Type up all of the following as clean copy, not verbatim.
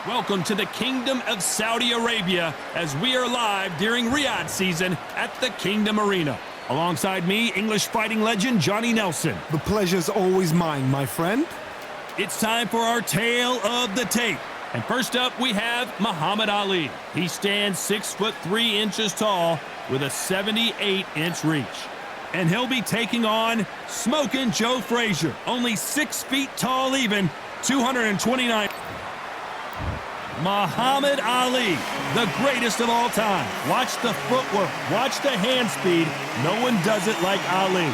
Welcome to the Kingdom of Saudi Arabia as we are live during Riyadh season at the Kingdom Arena. Alongside me, English fighting legend Johnny Nelson. The pleasure's always mine, my friend. It's time for our tale of the tape. And first up, we have Muhammad Ali. He stands 6'3" tall with a 78-inch reach. And he'll be taking on Smokin' Joe Frazier, only 6 feet tall even, 229. Muhammad Ali, the greatest of all time. Watch the footwork, watch the hand speed. No one does it like Ali.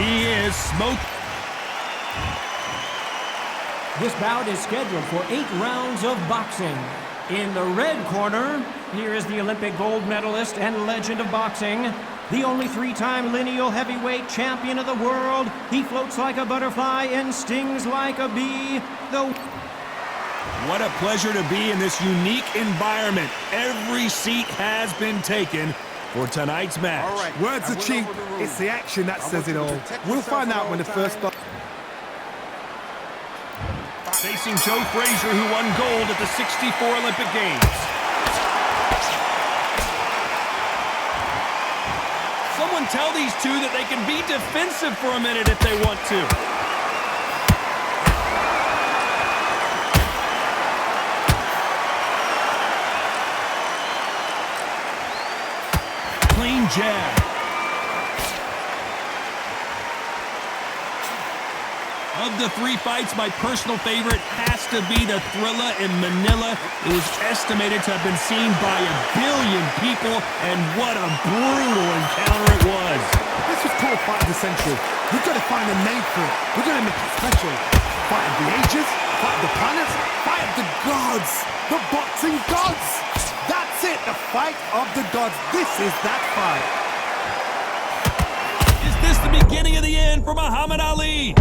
He is smoking. This bout is scheduled for 8 rounds of boxing. In the red corner, here is the Olympic gold medalist and legend of boxing, the only 3-time lineal heavyweight champion of the world. He floats like a butterfly and stings like a bee. What a pleasure to be in this unique environment. Every seat has been taken for tonight's match. All right. Words are cheap. It's the action that says it all. We'll find out when the first... Facing Joe Frazier, who won gold at the '64 Olympic Games. Someone tell these two that they can be defensive for a minute if they want to. Clean jab. Of the 3 fights, my personal favorite has to be the Thrilla in Manila. It was estimated to have been seen by 1 billion people, and what a brutal encounter it was. This was called Fight of the Century. We've got to find a name for it. We're going to make it special. Fight of the ages, fight of the planets, fight of the gods. The boxing gods. That's it, the fight of the gods. This is that fight. Is this the beginning of the end for Muhammad Ali?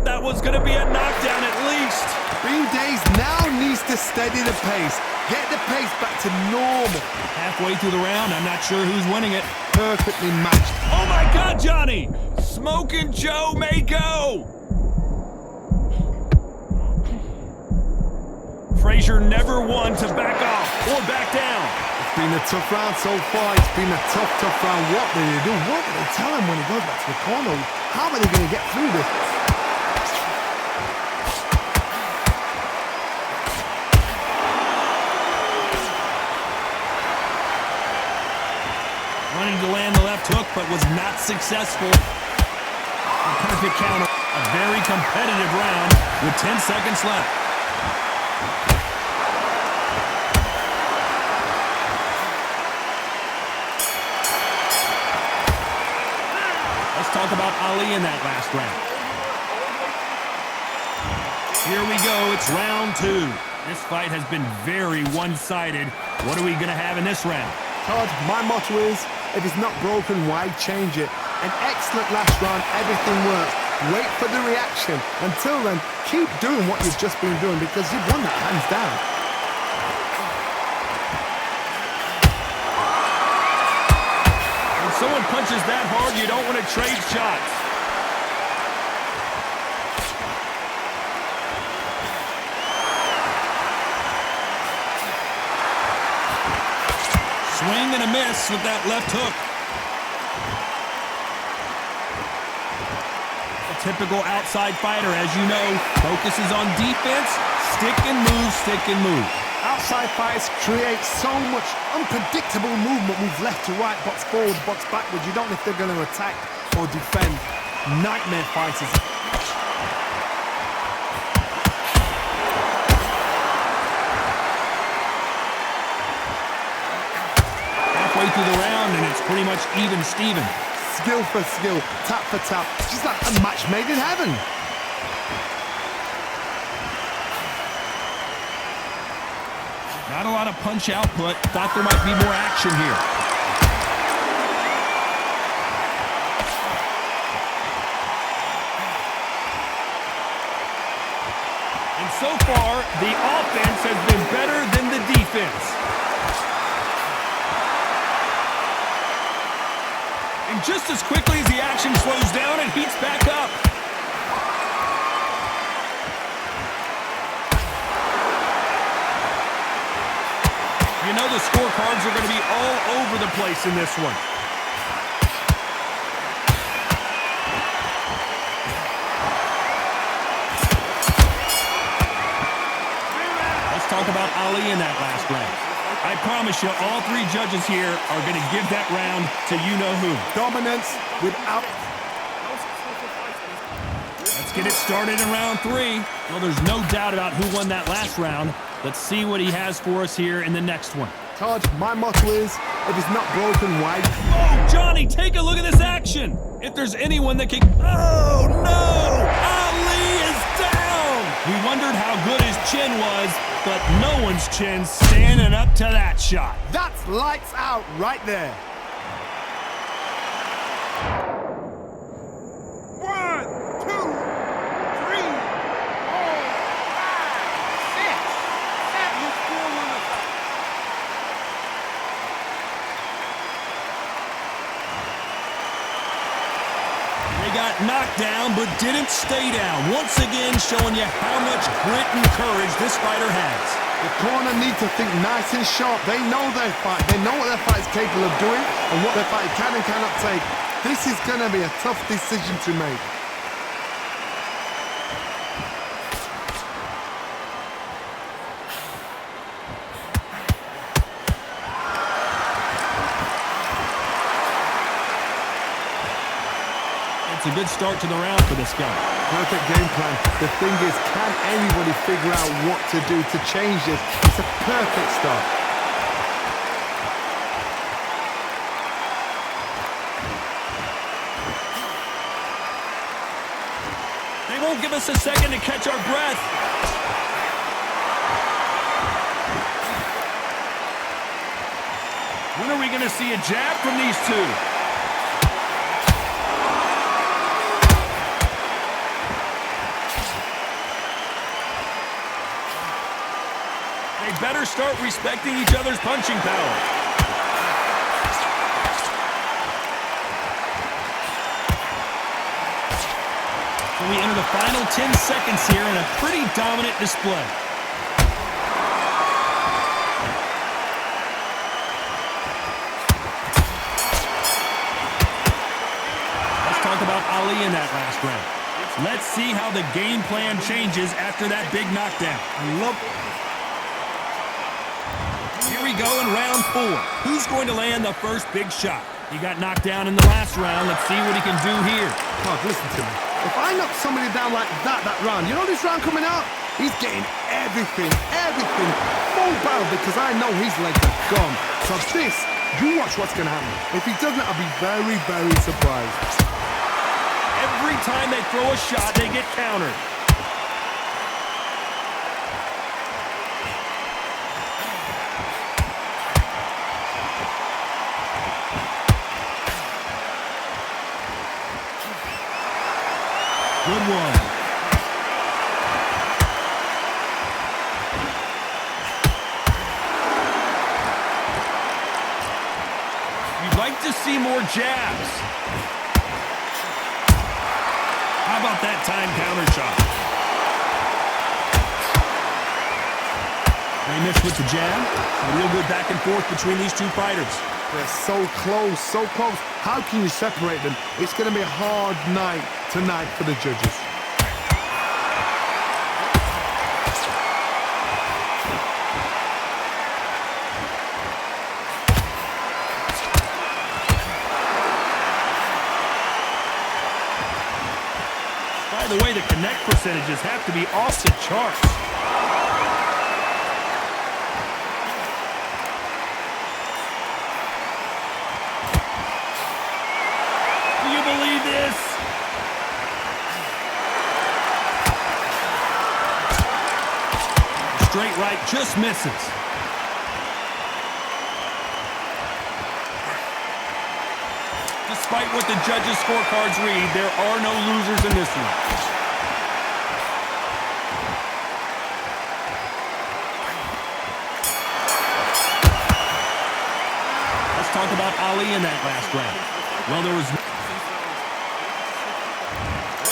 That was going to be a knockdown at least. Green Days now needs to steady the pace. Get the pace back to normal. Halfway through the round, I'm not sure who's winning it. Perfectly matched. Oh my God, Johnny! Smokin' Joe may go! Frazier never won to back off or back down. It's been a tough round so far. It's been a tough round. What do they do? What do they tell him when he goes back to the corner? How are they going to get through this? Running to land the left hook, but was not successful. A perfect counter. A very competitive round with 10 seconds left. Let's talk about Ali in that last round. Here we go. It's round 2. This fight has been very one-sided. What are we going to have in this round? Todd, my motto is, if it's not broken, why change it? An excellent last round, everything works. Wait for the reaction. Until then, keep doing what you've just been doing because you've won that hands down. When someone punches that hard, you don't want to trade shots. Swing and a miss with that left hook. A typical outside fighter, as you know, focuses on defense, stick and move, stick and move. Outside fighters create so much unpredictable movement. Move left to right, box forward, box backwards. You don't know if they're going to attack or defend. Nightmare fighters. Through the round, and it's pretty much even Steven. Skill for skill, tap for tap, just like a match made in heaven. Not a lot of punch output. Thought there might be more action here. So far, the offense has been better than the defense. And just as quickly as the action slows down, it heats back up. You know the scorecards are going to be all over the place in this one. Let's talk about Ali in that last round. I promise you, all three judges here are going to give that round to you-know-who. Dominance without... Let's get it started in round 3. Well, there's no doubt about who won that last round. Let's see what he has for us here in the next one. Todd, my motto is, if it's not broken, why? Oh, Johnny, take a look at this action. If there's anyone that can... Oh, no! Ali is down! We wondered how good his chin was, but no one's chin's standing up to that shot. That's lights out right there. 1, 2, 3, 4, 5, 6, 7. You still want to... They got knocked down, but didn't stay down. Once again, showing you how much grit and courage this fighter has. The corner needs to think nice and sharp. They know their fight. They know what their fight is capable of doing and what their fight can and cannot take. This is going to be a tough decision to make. It's a good start to the round for this guy. Perfect game plan. The thing is, can anybody figure out what to do to change this? It's a perfect start. They won't give us a second to catch our breath. When are we going to see a jab from these two? They better start respecting each other's punching power. So we enter the final 10 seconds here in a pretty dominant display. Let's talk about Ali in that last round. Let's see how the game plan changes after that big knockdown. Here we go in round 4. Who's going to land the first big shot? He got knocked down in the last round. Let's see what he can do here. Todd, listen to me. If I knock somebody down like that round, you know this round coming out? He's getting everything, full barrel, because I know his legs are gone. So this, you watch what's going to happen. If he doesn't, I'll be very, very surprised. Every time they throw a shot, they get countered. Good one. You'd like to see more jabs. How about that time counter shot? They missed with the jab. A real good back and forth between these two fighters. They're so close, so close. How can you separate them? It's going to be a hard night tonight for the judges. By the way, the connect percentages have to be off the charts. Do you believe this? Straight right just misses. Despite what the judges' scorecards read, there are no losers in this one. Ali in that last round? Well, there was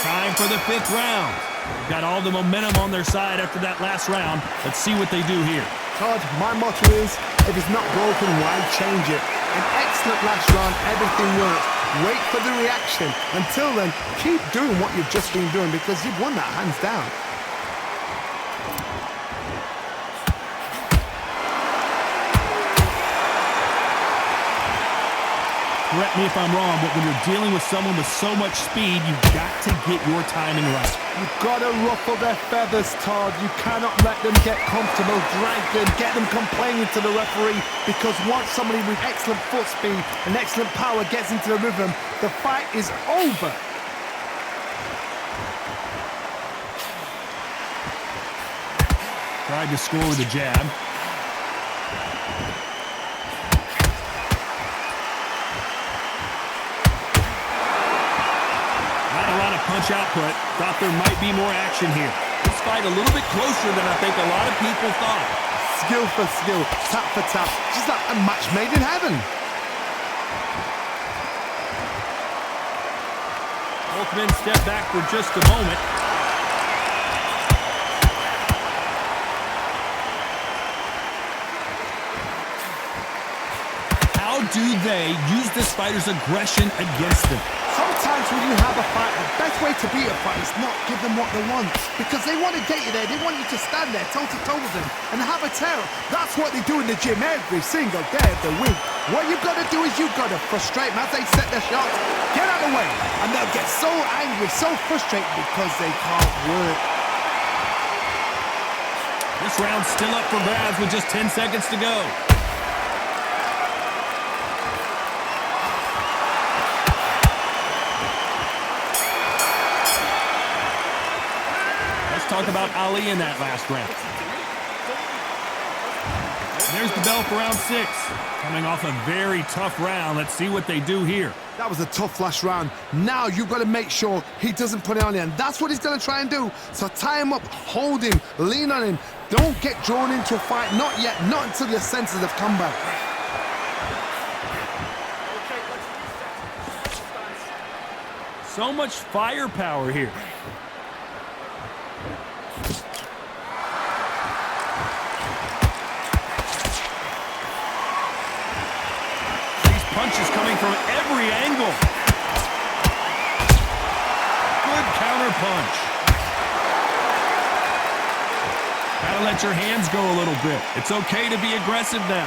time for the 5th round. They've got all the momentum on their side after that last round. Let's see what they do here. Todd, my motto is, if it's not broken, why change it? An excellent last round, everything works. Wait for the reaction. Until then, keep doing what you've just been doing because you've won that hands down. Correct me if I'm wrong, but when you're dealing with someone with so much speed, you've got to get your timing right. You've got to ruffle their feathers, Todd. You cannot let them get comfortable, drag them, get them complaining to the referee, because once somebody with excellent foot speed and excellent power gets into the rhythm, the fight is over. Tried to score with a jab. Punch output. Thought there might be more action here. This fight a little bit closer than I think a lot of people thought. Skill for skill, tap for tap. Just like a match made in heaven. Both men step back for just a moment. How do they use this fighter's aggression against them? Sometimes when you have a fight, the best way to beat a fight is not give them what they want. Because they want to get you there. They want you to stand there toe-to-toe with them and have a tear. That's what they do in the gym every single day of the week. What you've got to do is you've got to frustrate them as they set their shots. Get out of the way. And they'll get so angry, so frustrated because they can't work. This round's still up for grabs with just 10 seconds to go. Talk about Ali in that last round. There's the bell for round 6. Coming off a very tough round. Let's see what they do here. That was a tough last round. Now you've got to make sure he doesn't put it on you. And that's what he's going to try and do. So tie him up, hold him, lean on him. Don't get drawn into a fight. Not yet. Not until your senses have come back. So much firepower here. Punches coming from every angle. Good counter punch. Gotta let your hands go a little bit. It's okay to be aggressive now.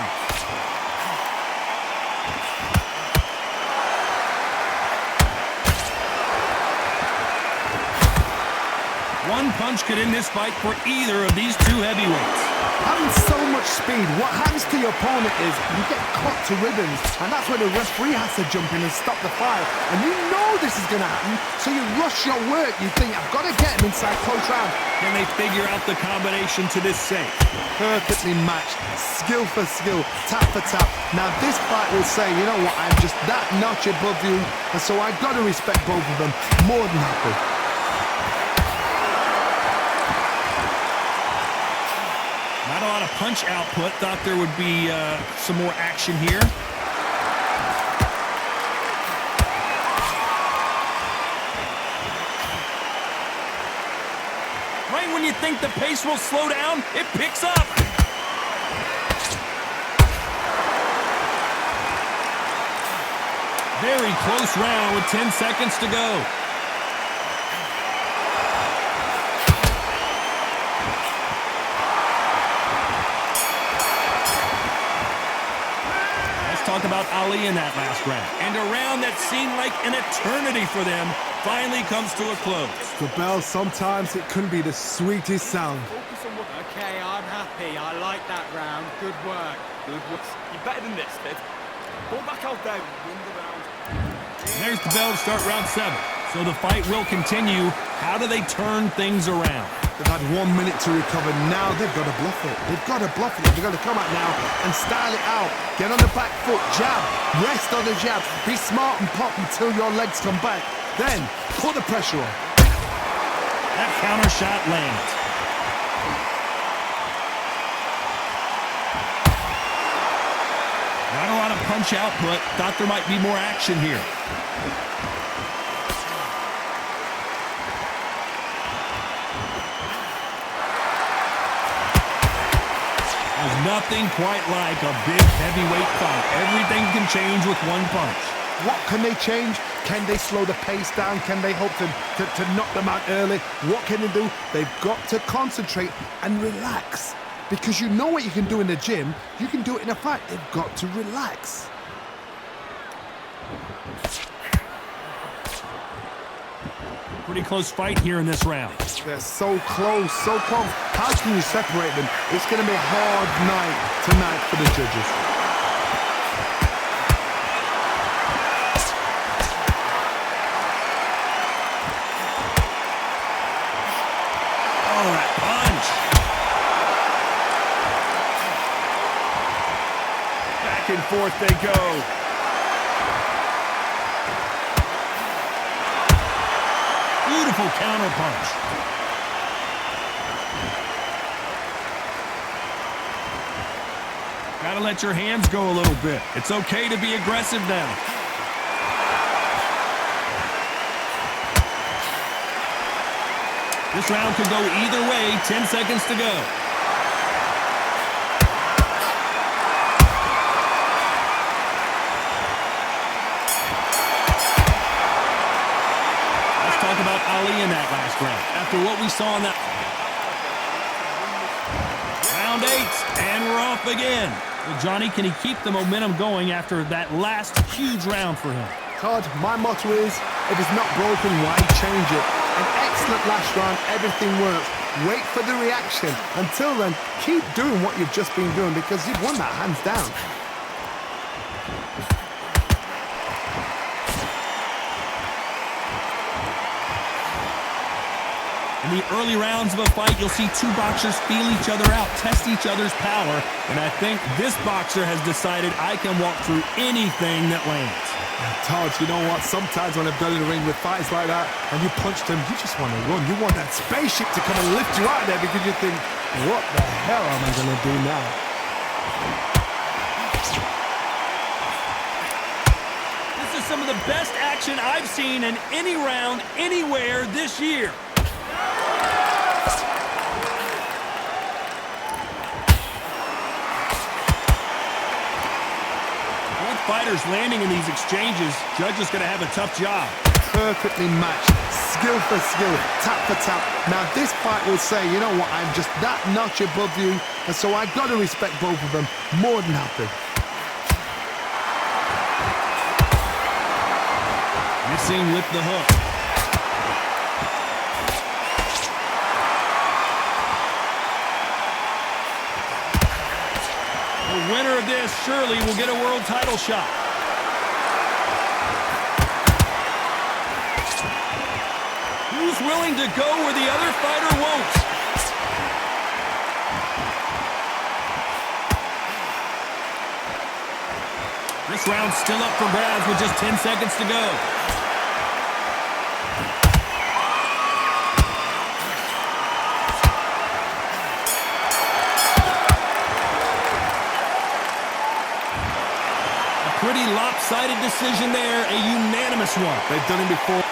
One punch could end this fight for either of these two heavyweights. Having so much speed, what happens to your opponent is you get caught to ribbons, and that's where the referee has to jump in and stop the fight. And you know this is going to happen, so you rush your work. You think, I've got to get him inside close round. Can they figure out the combination to this safe? Perfectly matched, skill for skill, tap for tap. Now this fight will say, you know what, I'm just that notch above you, and so I've got to respect both of them. More than happy. Not a lot of punch output. Thought there would be some more action here. Right when you think the pace will slow down, it picks up. Very close round with 10 seconds to go. Talk about Ali in that last round. And a round that seemed like an eternity for them finally comes to a close. The bell, sometimes it can be the sweetest sound. Okay, I'm happy. I like that round. Good work. Good work. You're better than this, kid. Go back out there and win the round. And there's the bell to start round 7. So the fight will continue. How do they turn things around? They've had 1 minute to recover. Now they've got to bluff it. They've got to bluff it. They've got to come out now and style it out. Get on the back foot, jab, rest on the jab. Be smart and pop until your legs come back. Then put the pressure on. That counter shot lands. Not a lot of punch output. Thought there might be more action here. There's nothing quite like a big heavyweight fight. Everything can change with one punch. What can they change? Can they slow the pace down? Can they hope to knock them out early? What can they do? They've got to concentrate and relax. Because you know what you can do in the gym, you can do it in a fight. They've got to relax. Pretty close fight here in this round. They're so close, so close. How can you separate them? It's going to be a hard night tonight for the judges. Oh, that punch. Back and forth they go. Beautiful counter punch. Gotta let your hands go a little bit. It's okay to be aggressive now. This round could go either way. 10 seconds to go. Talk about Ali in that last round. After what we saw in that round 8, and we're off again. Well, Johnny, can he keep the momentum going after that last huge round for him? Todd, my motto is, if it's not broken, why change it? An excellent last round, everything works. Wait for the reaction. Until then, keep doing what you've just been doing because you've won that hands down. In the early rounds of a fight, you'll see two boxers feel each other out, test each other's power, and I think this boxer has decided I can walk through anything that lands. Todd, you know what? Sometimes when I've done in the ring with fights like that, and you punch them, you just want to run. You want that spaceship to come and lift you out there because you think, what the hell am I going to do now? This is some of the best action I've seen in any round, anywhere this year. Fighters landing in these exchanges, judges going to have a tough job. Perfectly matched, skill for skill, tap for tap. Now this fight will say, you know what, I'm just that notch above you, and so I've got to respect both of them more than happy. Missing with the hook. The winner of this surely will get a world title shot. Who's willing to go where the other fighter won't? This round's still up for grabs with just 10 seconds to go. Pretty lopsided decision there, a unanimous one. They've done it before.